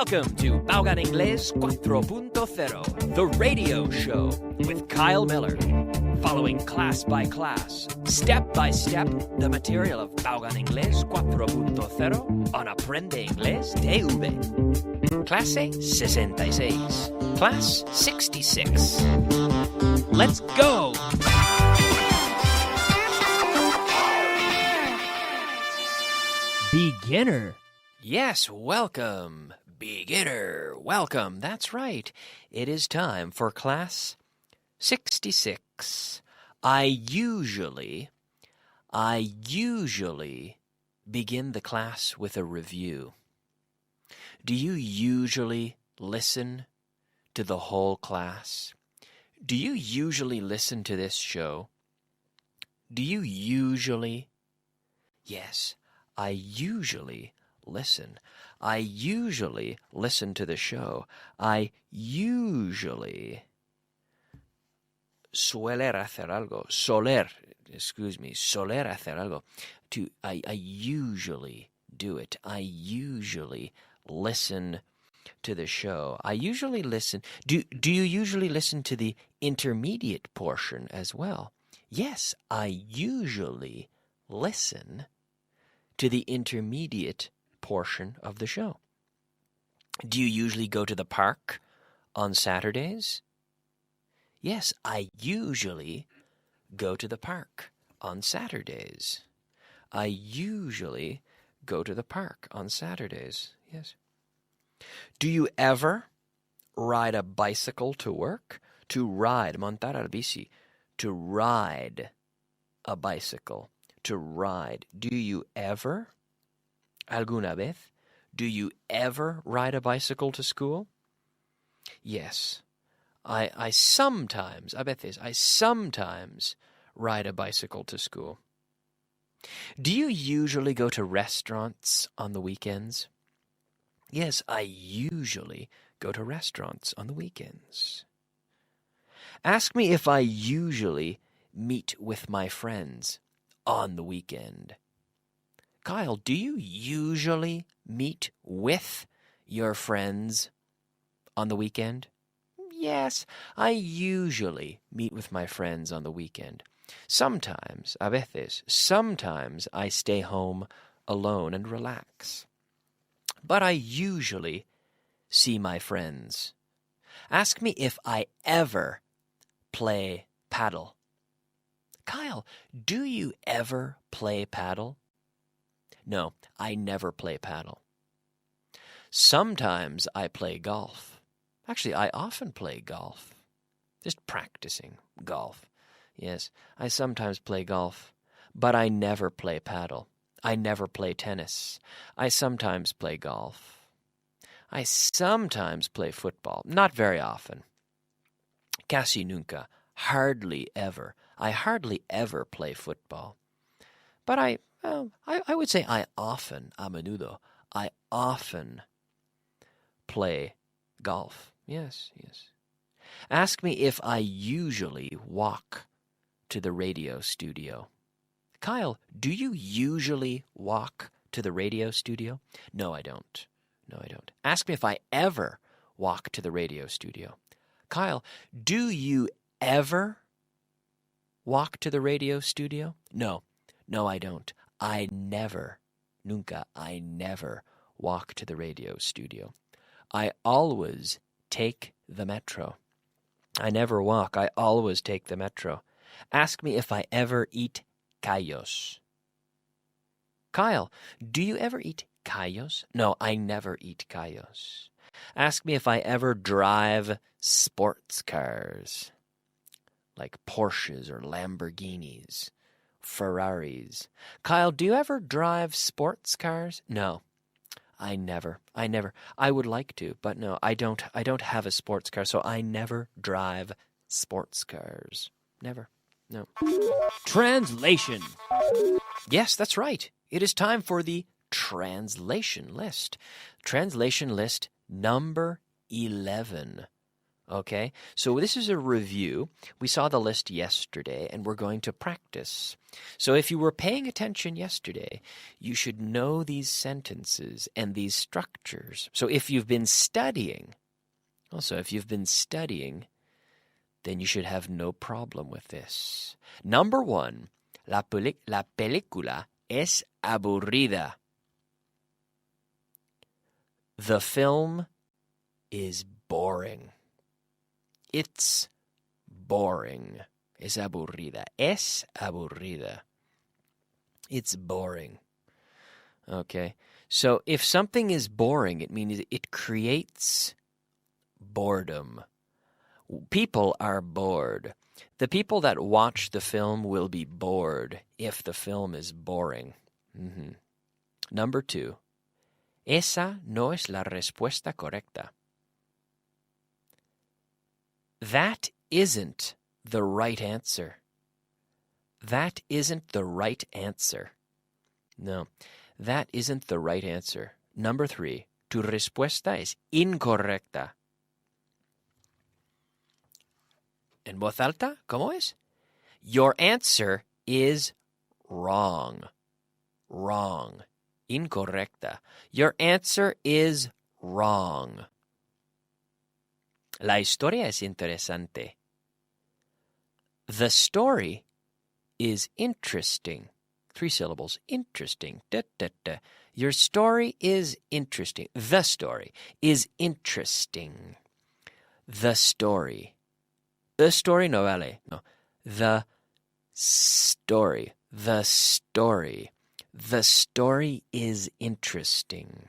Welcome to Baugan Inglés 4.0, the radio show with Kyle Miller. Following class by class, step by step, the material of Baugan Inglés 4.0 on Aprende Inglés TV. Clase 66. Class 66. Let's go! Beginner. Yes, welcome. Beginner, welcome. That's right. It is time for class 66. I usually begin the class with a review. Do you usually listen to the whole class? Do you usually listen to this show? Do you usually? Yes, I usually listen. I usually listen to the show. I usually soler hacer algo. Soler hacer algo. I usually do it. I usually listen to the show. I usually listen. Do you usually listen to the intermediate portion as well? Yes, I usually listen to the intermediate portion of the show. Do you usually go to the park on Saturdays? Yes, I usually go to the park on Saturdays. I usually go to the park on Saturdays. Yes. Do you ever ride a bicycle to work? To ride, montar al bici. To ride a bicycle. To ride. Do you ever? ¿Alguna vez? Do you ever ride a bicycle to school? Yes. I sometimes ride a bicycle to school. Do you usually go to restaurants on the weekends? Yes, I usually go to restaurants on the weekends. Ask me if I usually meet with my friends on the weekend. Kyle, do you usually meet with your friends on the weekend? Yes, I usually meet with my friends on the weekend. Sometimes, a veces, sometimes I stay home alone and relax. But I usually see my friends. Ask me if I ever play paddle. Kyle, do you ever play paddle? No, I never play paddle. Sometimes I play golf. Actually, I often play golf. Just practicing golf. Yes, I sometimes play golf, but I never play paddle. I never play tennis. I sometimes play golf. I sometimes play football. Not very often. Casi nunca. Hardly ever. I hardly ever play football. But I would say I often, a menudo, I often play golf. Yes. Ask me if I usually walk to the radio studio. Kyle, do you usually walk to the radio studio? No, I don't. Ask me if I ever walk to the radio studio. Kyle, do you ever walk to the radio studio? No, I don't. I never walk to the radio studio. I always take the metro. I never walk. I always take the metro. Ask me if I ever eat callos. Kyle, do you ever eat callos? No, I never eat callos. Ask me if I ever drive sports cars, like Porsches or Lamborghinis, Ferraris. Kyle, do you ever drive sports cars? No, I never. I would like to, but no, I don't have a sports car, so I never drive sports cars. Never. No. Translation. Yes, that's right. It is time for the translation list. Translation list number 11 Okay, so this is a review. We saw the list yesterday, and we're going to practice. So if you were paying attention yesterday, you should know these sentences and these structures. So if you've been studying, then you should have no problem with this. Number one, la película es aburrida. The film is boring. It's boring. Es aburrida. Es aburrida. It's boring. Okay. So if something is boring, it means it creates boredom. People are bored. The people that watch the film will be bored if the film is boring. Number two. Esa no es la respuesta correcta. That isn't the right answer. That isn't the right answer. No, that isn't the right answer. Number three, tu respuesta es incorrecta. En voz alta, ¿cómo es? Your answer is wrong. Wrong. Incorrecta. Your answer is wrong. La historia es interesante. The story is interesting. 3 syllables. Interesting. Da, da, da. Your story is interesting. The story is interesting. The story. The story no vale. No. The story. The story. The story is interesting.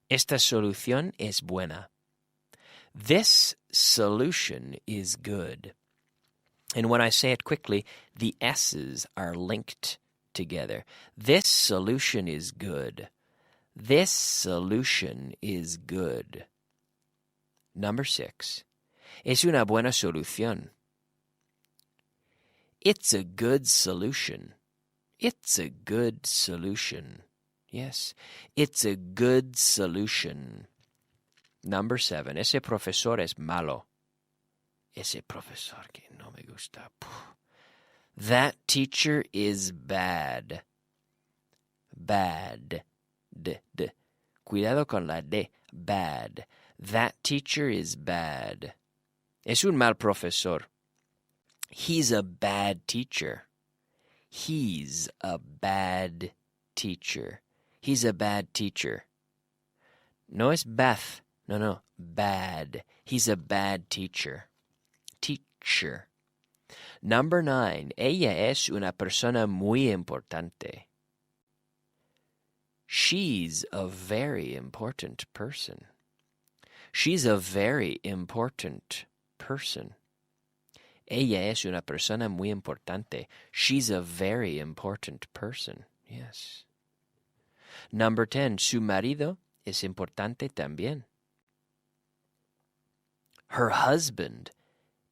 Esta solución es buena. This solution is good. And when I say it quickly, the S's are linked together. This solution is good. This solution is good. Number 6. Es una buena solución. It's a good solution. It's a good solution. Yes, it's a good solution. Number 7. Ese profesor es malo. Ese profesor que no me gusta. That teacher is bad. Bad. D. Cuidado con la D. Bad. That teacher is bad. Es un mal profesor. He's a bad teacher. He's a bad teacher. He's a bad teacher. No es Beth. No. Bad. He's a bad teacher. Teacher. Number 9. Ella es una persona muy importante. She's a very important person. She's a very important person. Ella es una persona muy importante. She's a very important person. Yes. Number 10. Su marido es importante también. Her husband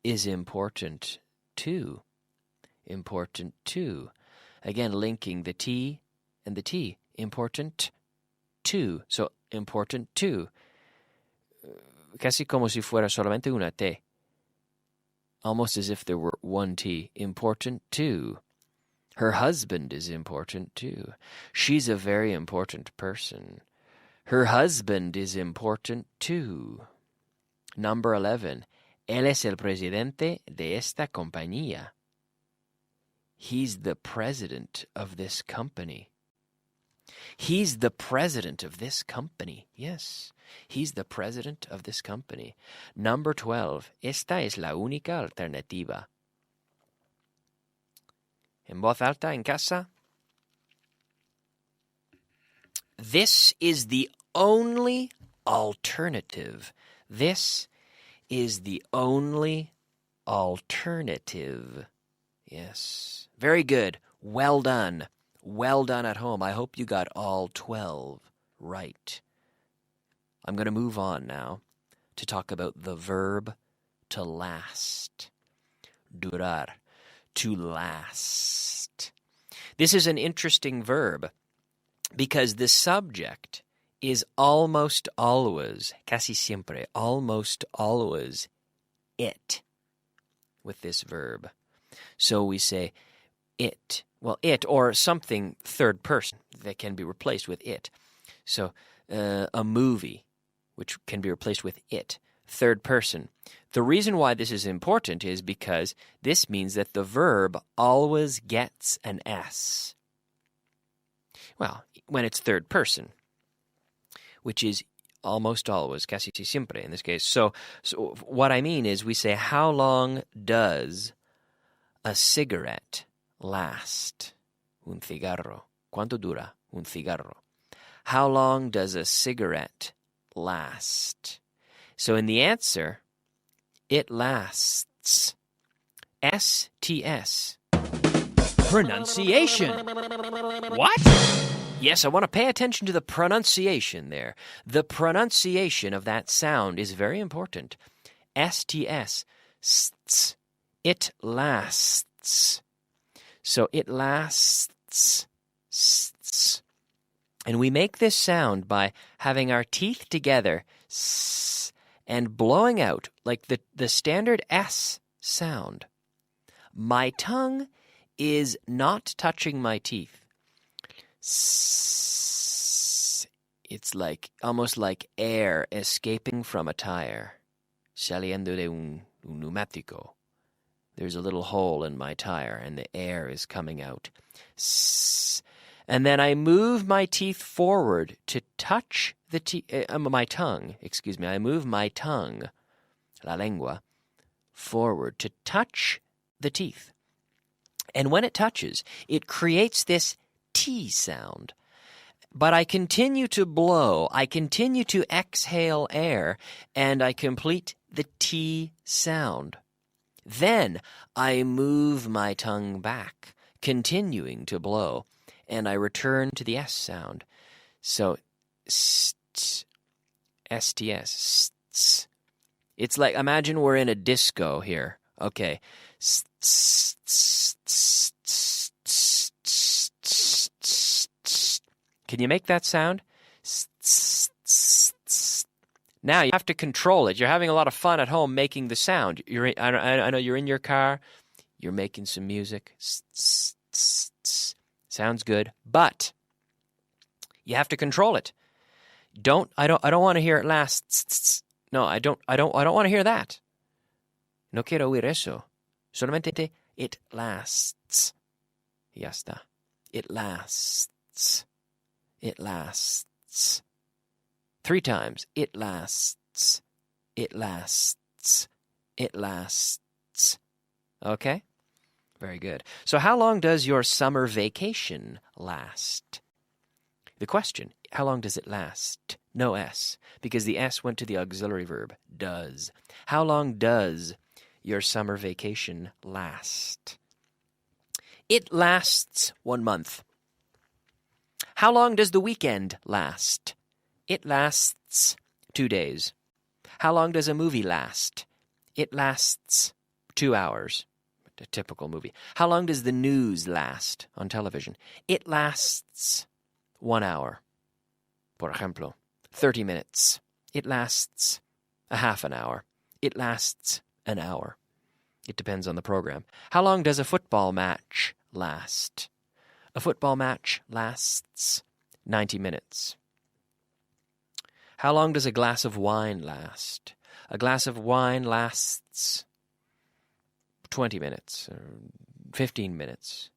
is important too. Important too. Again, linking the T and the T. Important too. So, important too. Casi como si fuera solamente una T. Almost as if there were one T. Important too. Her husband is important too. She's a very important person. Her husband is important too. Number 11. Él es el presidente de esta compañía. He's the president of this company. He's the president of this company. Yes, he's the president of this company. Number 12. Esta es la única alternativa. En voz alta, en casa. This is the only alternative. This is the only alternative. Yes. Very good. Well done. Well done at home. I hope you got all 12 right. I'm going to move on now to talk about the verb to last. Durar. To last. This is an interesting verb because the subject is almost always, casi siempre, almost always it with this verb. So we say it. Well, it or something third person that can be replaced with it. So a movie, which can be replaced with it. Third person. The reason why this is important is because this means that the verb always gets an S. Well, when it's third person, which is almost always, casi siempre in this case. So what I mean is we say, how long does a cigarette last? Un cigarro. ¿Cuánto dura un cigarro? How long does a cigarette last? So in the answer, it lasts. STS. Pronunciation. What? Yes, I want to pay attention to the pronunciation there. The pronunciation of that sound is very important. STS. It lasts. So it lasts. And we make this sound by having our teeth together and blowing out like the standard S sound. My tongue is not touching my teeth. It's like almost like air escaping from a tire. Saliendo de un neumático. There's a little hole in my tire and the air is coming out. And then I move my teeth forward to touch my tongue. Excuse me. I move my tongue, la lengua, forward to touch the teeth. And when it touches, it creates this T sound. But I continue to blow, I continue to exhale air, and I complete the T sound. Then I move my tongue back, continuing to blow, and I return to the S sound. So, STS. It's like, imagine we're in a disco here. Okay. Can you make that sound? Now you have to control it. You're having a lot of fun at home making the sound. I know you're in your car. You're making some music. Sounds good, but you have to control it. I don't want to hear it last. No, I don't want to hear that. No quiero oír eso. Solamente it lasts. Ya está. It lasts. It lasts. 3 times. It lasts. It lasts. It lasts. Okay? Very good. So how long does your summer vacation last? The question, how long does it last? No S, because the S went to the auxiliary verb, does. How long does your summer vacation last? It lasts 1 month. How long does the weekend last? It lasts 2 days. How long does a movie last? It lasts 2 hours. A typical movie. How long does the news last on television? It lasts 1 hour. Por ejemplo, 30 minutes. It lasts a half an hour. It lasts an hour. It depends on the program. How long does a football match last? A football match lasts 90 minutes. How long does a glass of wine last? A glass of wine lasts 20 minutes, or 15 minutes.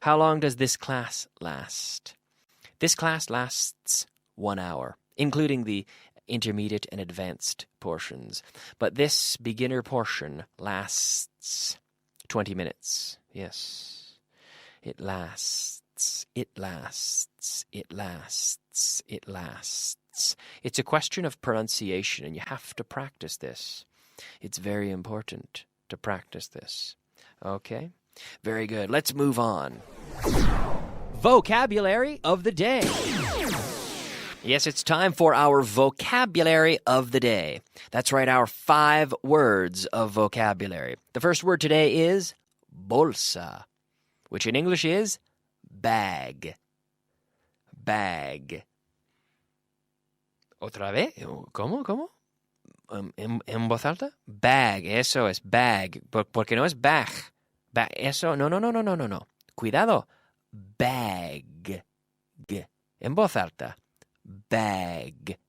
How long does this class last? This class lasts 1 hour, including the intermediate and advanced portions. But this beginner portion lasts 20 minutes. Yes. It lasts. It lasts. It lasts. It lasts. It's a question of pronunciation, and you have to practice this. It's very important to practice this. Okay? Very good. Let's move on. Vocabulary of the day. Yes, it's time for our vocabulary of the day. That's right, our 5 words of vocabulary. The first word today is bolsa, which in English is bag. Bag. Otra vez? ¿Cómo? ¿En voz alta? Bag, eso es bag, porque no es bag. Eso, no. Cuidado. Bag. En voz alta. Bag.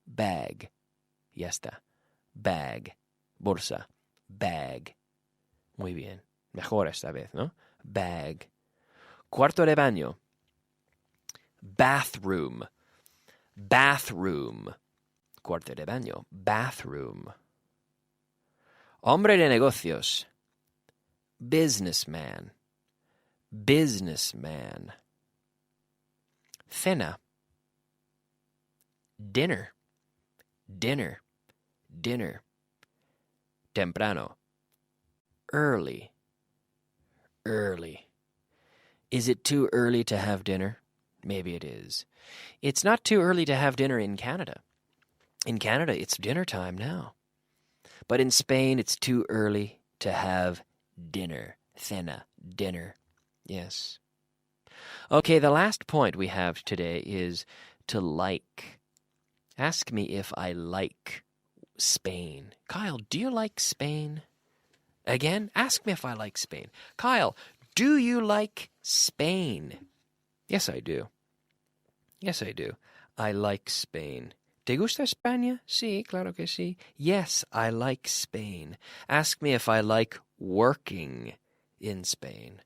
Bag. Ya está. Bag. Bolsa. Bag. Muy bien. Mejor esta vez, ¿no? Bag. Cuarto de baño. Bathroom. Cuarto de baño. Bathroom. Hombre de negocios. Businessman. Cena. Dinner. Temprano. Early. Is it too early to have dinner? Maybe it is. It's not too early to have dinner in Canada. In Canada, it's dinner time now. But in Spain, it's too early to have dinner. Cena, dinner. Yes. Okay, the last point we have today is to like. Ask me if I like Spain. Kyle, do you like Spain? Again, ask me if I like Spain. Kyle, do you like Spain? Yes, I do. I like Spain. ¿Te gusta España? Sí, claro que sí. Yes, I like Spain. Ask me if I like working in Spain.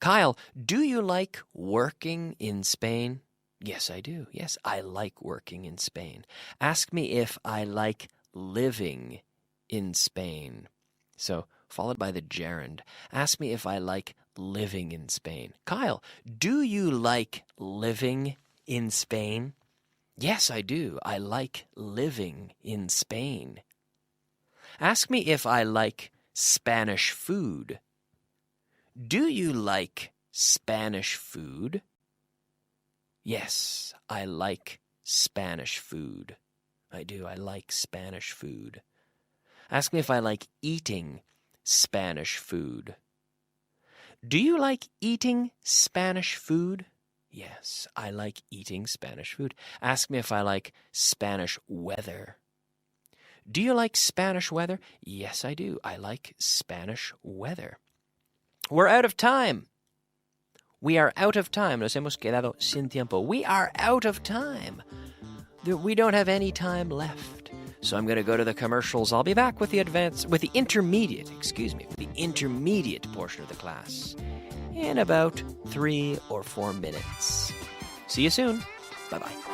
Kyle, do you like working in Spain? Yes, I do. Yes, I like working in Spain. Ask me if I like living in Spain. So, followed by the gerund. Ask me if I like living in Spain. Kyle, do you like living in Spain? Yes, I do. I like living in Spain. Ask me if I like Spanish food. Do you like Spanish food? Yes, I like Spanish food. I do. I like Spanish food. Ask me if I like eating Spanish food. Do you like eating Spanish food? Yes, I like eating Spanish food. Ask me if I like Spanish weather. Do you like Spanish weather? Yes, I do. I like Spanish weather. We're out of time. We are out of time. Nos hemos quedado sin tiempo. We are out of time. We don't have any time left. So I'm going to go to the commercials. I'll be back with the intermediate portion of the class in about 3 or 4 minutes. See you soon. Bye-bye.